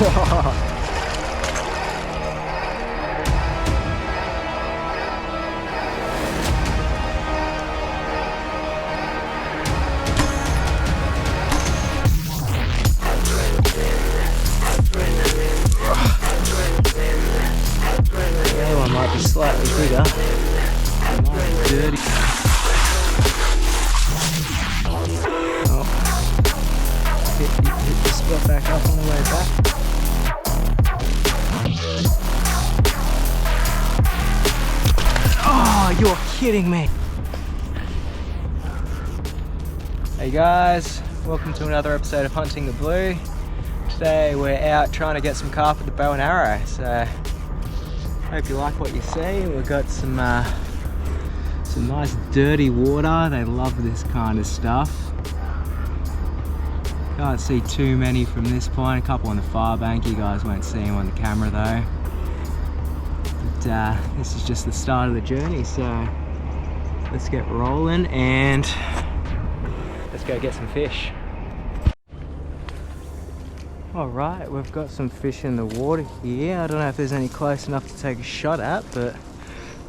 The other one might be slightly bigger. Nice dirty. Oh. Hit the spot back up on the way back. Oh, you're kidding me. Hey guys, welcome to another episode of Hunting the Blue. Today we're out trying to get some carp with the bow and arrow, so hope you like what you see. We've got some nice dirty water. They love this kind of stuff. Can't see too many from this point. A couple on the far bank. You guys won't see them on the camera though. But this is just the start of the journey, so let's get rolling and let's go get some fish. Alright, we've got some fish in the water here. I don't know if there's any close enough to take a shot at, but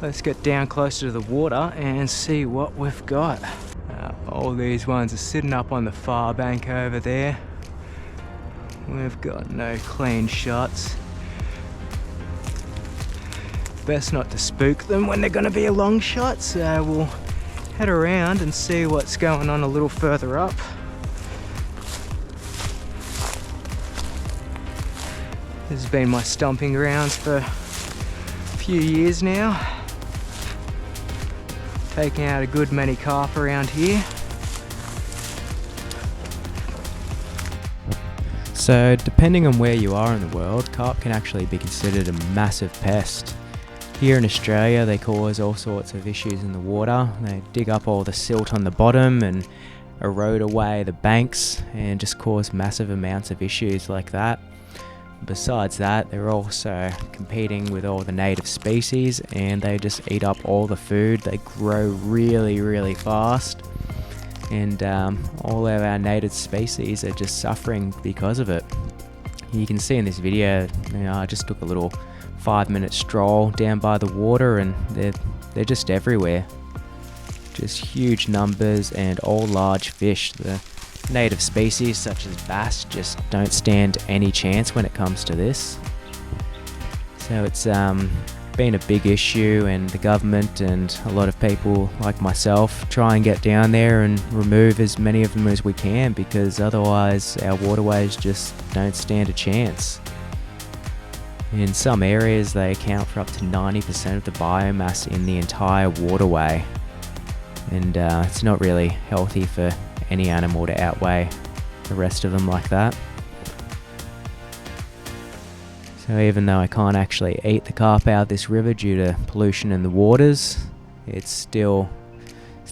let's get down closer to the water and see what we've got. All these ones are sitting up on the far bank over there. We've got no clean shots. Best not to spook them when they're going to be a long shot, so we'll head around and see what's going on a little further up. This has been my stomping grounds for a few years now. Taking out a good many carp around here. So depending on where you are in the world, carp can actually be considered a massive pest. Here in Australia they cause all sorts of issues in the water. They dig up all the silt on the bottom and erode away the banks and just cause massive amounts of issues like that. Besides that, they're also competing with all the native species and they just eat up all the food. They grow really fast, and all of our native species are just suffering because of it. You can see in this video, I just took a little 5-minute stroll down by the water and they're just everywhere. Just huge numbers and all large fish. The native species such as bass just don't stand any chance when it comes to this. So it's been a big issue, and the government and a lot of people like myself try and get down there and remove as many of them as we can, because otherwise our waterways just don't stand a chance. In some areas they account for up to 90% of the biomass in the entire waterway, and it's not really healthy for any animal to outweigh the rest of them like that. So even though I can't actually eat the carp out of this river due to pollution in the waters, it still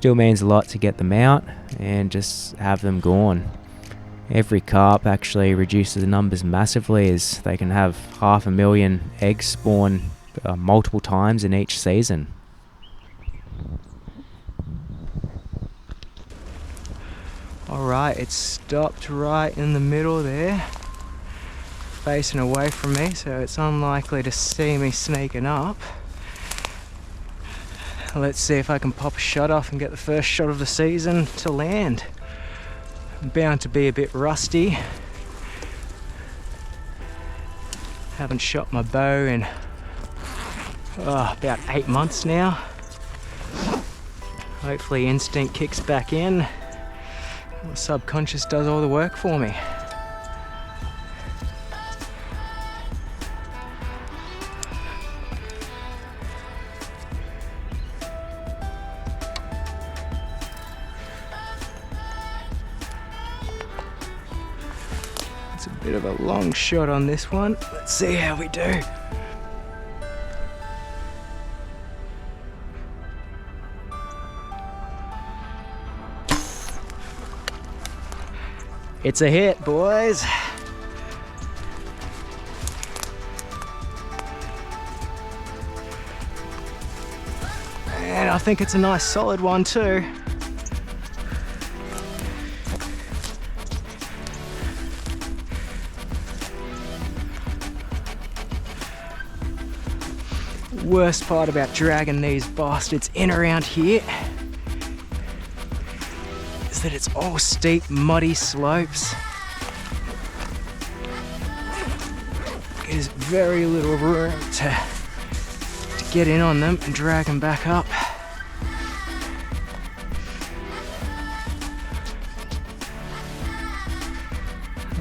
means a lot to get them out and just have them gone. Every carp actually reduces the numbers massively, as they can have 500,000 eggs spawn multiple times in each season. Alright, it's stopped right in the middle there, facing away from me, so it's unlikely to see me sneaking up. Let's see if I can pop a shot off and get the first shot of the season to land. I'm bound to be a bit rusty. Haven't shot my bow in about 8 months now. Hopefully instinct kicks back in. The subconscious does all the work for me. It's a bit of a long shot on this one. Let's see how we do. It's a hit, boys. And I think it's a nice solid one too. Worst part about dragging these bastards in around here is that it's all steep, muddy slopes. There's very little room to get in on them and drag them back up.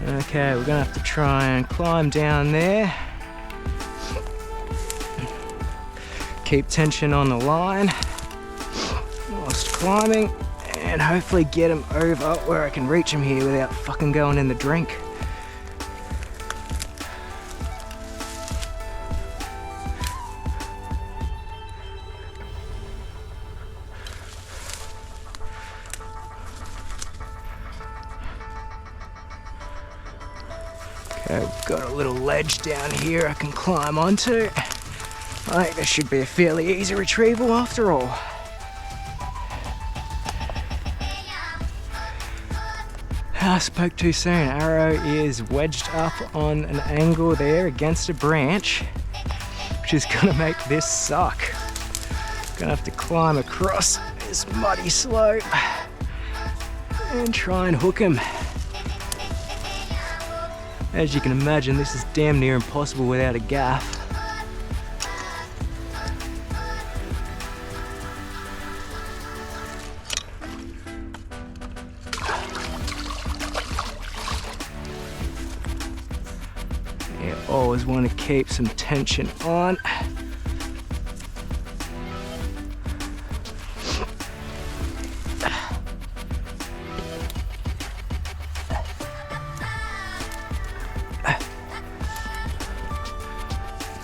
Okay, we're gonna have to try and climb down there. Keep tension on the line whilst climbing and hopefully get him over where I can reach him here without fucking going in the drink. Okay, we've got a little ledge down here I can climb onto. I think this should be a fairly easy retrieval after all. I spoke too soon. Arrow is wedged up on an angle there against a branch, which is gonna make this suck. Gonna have to climb across this muddy slope and try and hook him. As you can imagine, this is damn near impossible without a gaff. You always want to keep some tension on.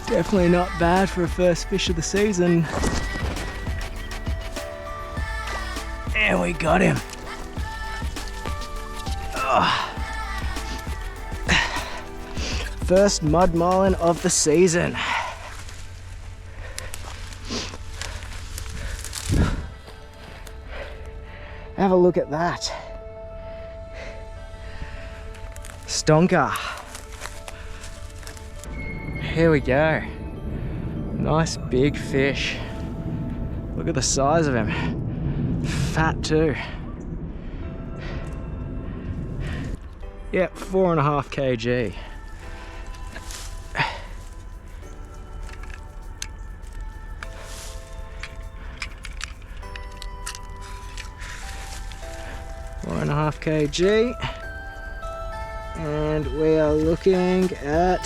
Definitely not bad for a first fish of the season. And we got him. Oh. First mud marlin of the season. Have a look at that. Stonker. Here we go. Nice big fish. Look at the size of him. Fat too. Yep, 4.5 kg. kg, and we are looking at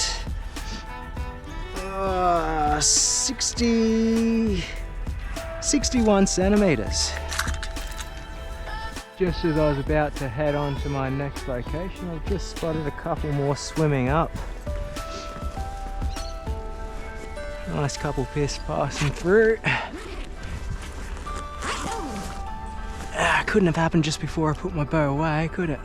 61 centimeters. Just as I was about to head on to my next location, I've just spotted a couple more swimming up. Nice couple piss passing through. Couldn't have happened just before I put my bow away, could it?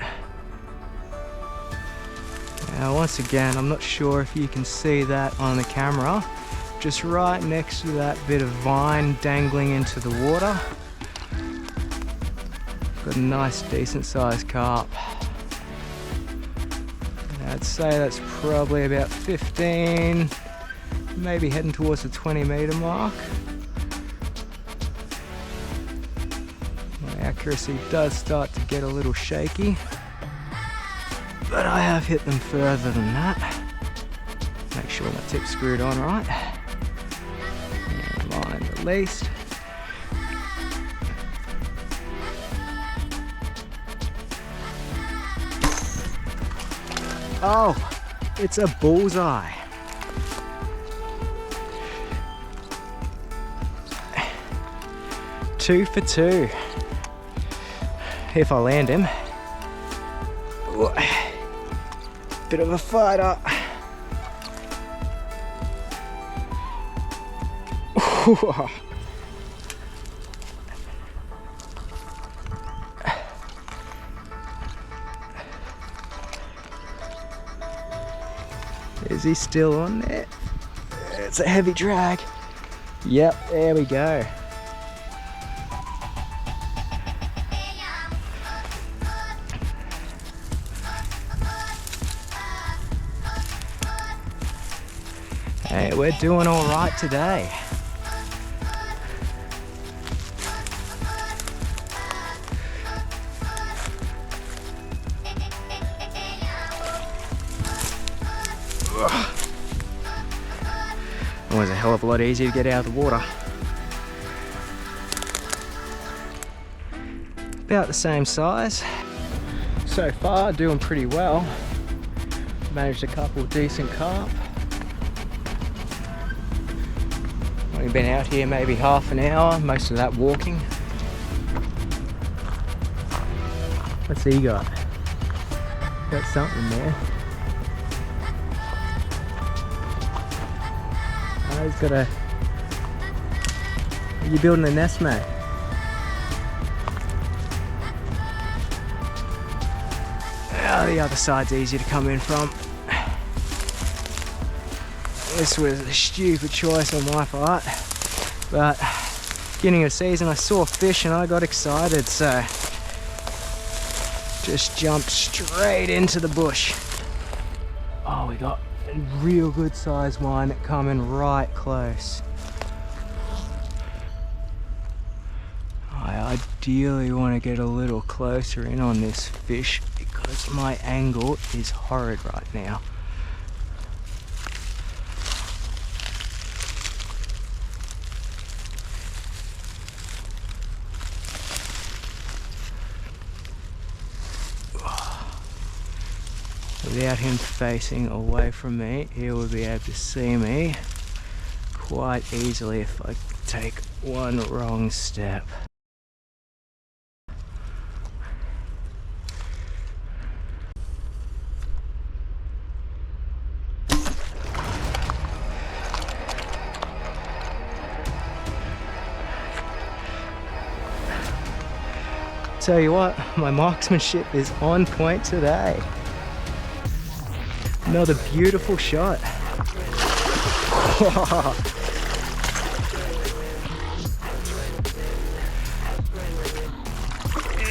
Now once again, I'm not sure if you can see that on the camera, just right next to that bit of vine dangling into the water. Got a nice decent sized carp. I'd say that's probably about 15, maybe heading towards the 20-meter mark. Accuracy does start to get a little shaky, but I have hit them further than that. Make sure my tip's screwed on right. And line released. Oh, it's a bullseye. Two for two. If I land him. Ooh, bit of a fighter. Ooh. Is he still on there? It's a heavy drag. Yep, there we go. Hey, we're doing all right today. It was a hell of a lot easier to get out of the water. About the same size. So far, doing pretty well. Managed a couple of decent carp. Only been out here maybe half an hour, most of that walking. What's he got? Got something there. Oh, he's got a... Are you building a nest, mate? Oh, the other side's easier to come in from. This was a stupid choice on my part, but beginning of season I saw fish and I got excited, so just jumped straight into the bush. Oh, we got a real good sized one coming right close. I ideally want to get a little closer in on this fish because my angle is horrid right now. Without him facing away from me, he will be able to see me quite easily if I take one wrong step. Tell you what, my marksmanship is on point today. Another beautiful shot.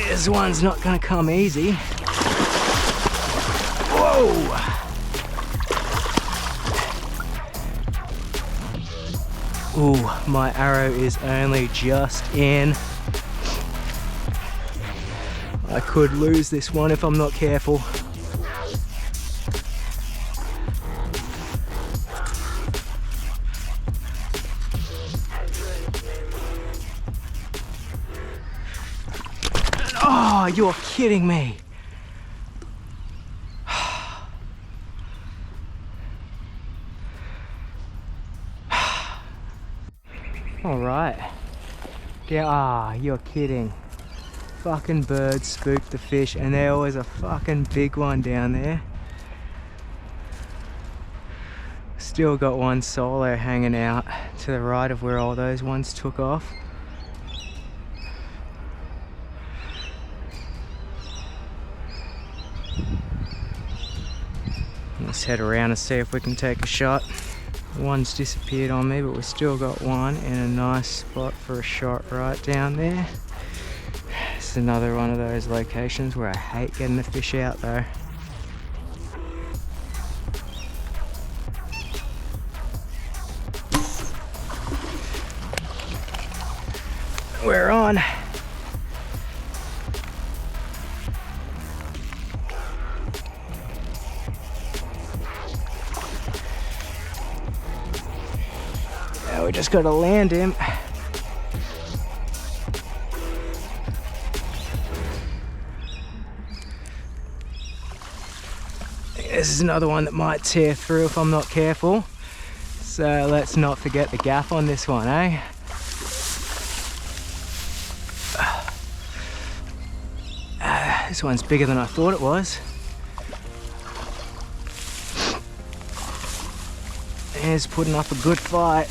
This one's not gonna come easy. Whoa! Ooh, my arrow is only just in. I could lose this one if I'm not careful. Oh, you're kidding me. All right. Yeah, you're kidding. Fucking bird spooked the fish, and there was a fucking big one down there. Still got one solo hanging out to the right of where all those ones took off. Let's head around and see if we can take a shot. One's disappeared on me, but we've still got one in a nice spot for a shot right down there. It's another one of those locations where I hate getting the fish out though. We're on. Now we just got to land him. This is another one that might tear through if I'm not careful. So let's not forget the gaff on this one, eh? This one's bigger than I thought it was. It's putting up a good fight.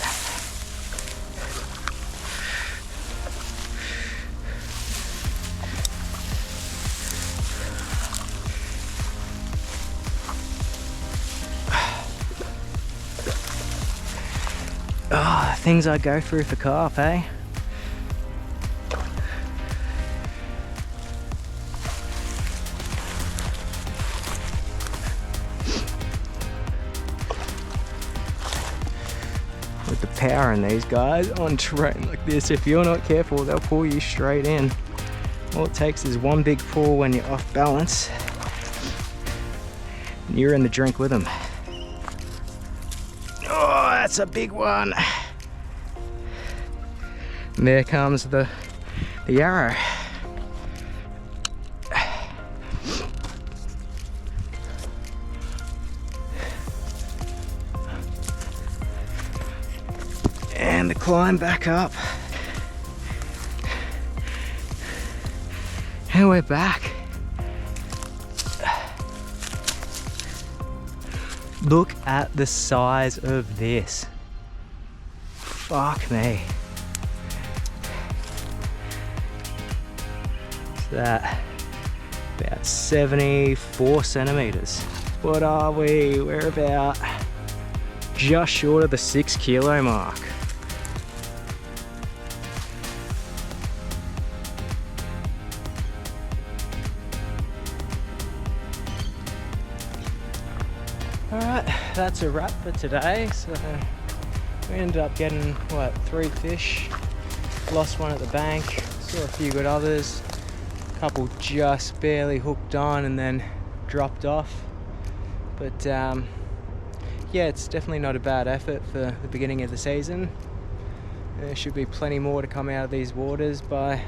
Oh, things I go through for carp, eh? With the power in these guys on terrain like this, if you're not careful, they'll pull you straight in. All it takes is one big pull when you're off balance, and you're in the drink with them. that's a big one. And there comes the arrow. And the climb back up. And we're back. Look at the size of this. Fuck me. What's that? About 74 centimeters. What are we? We're about just short of the 6 kilo mark. Alright, that's a wrap for today. So we ended up getting, what, 3 fish. Lost one at the bank, saw a few good others. A couple just barely hooked on and then dropped off. But yeah, it's definitely not a bad effort for the beginning of the season. There should be plenty more to come out of these waters by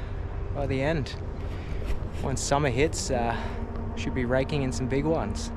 the end. Once summer hits, should be raking in some big ones.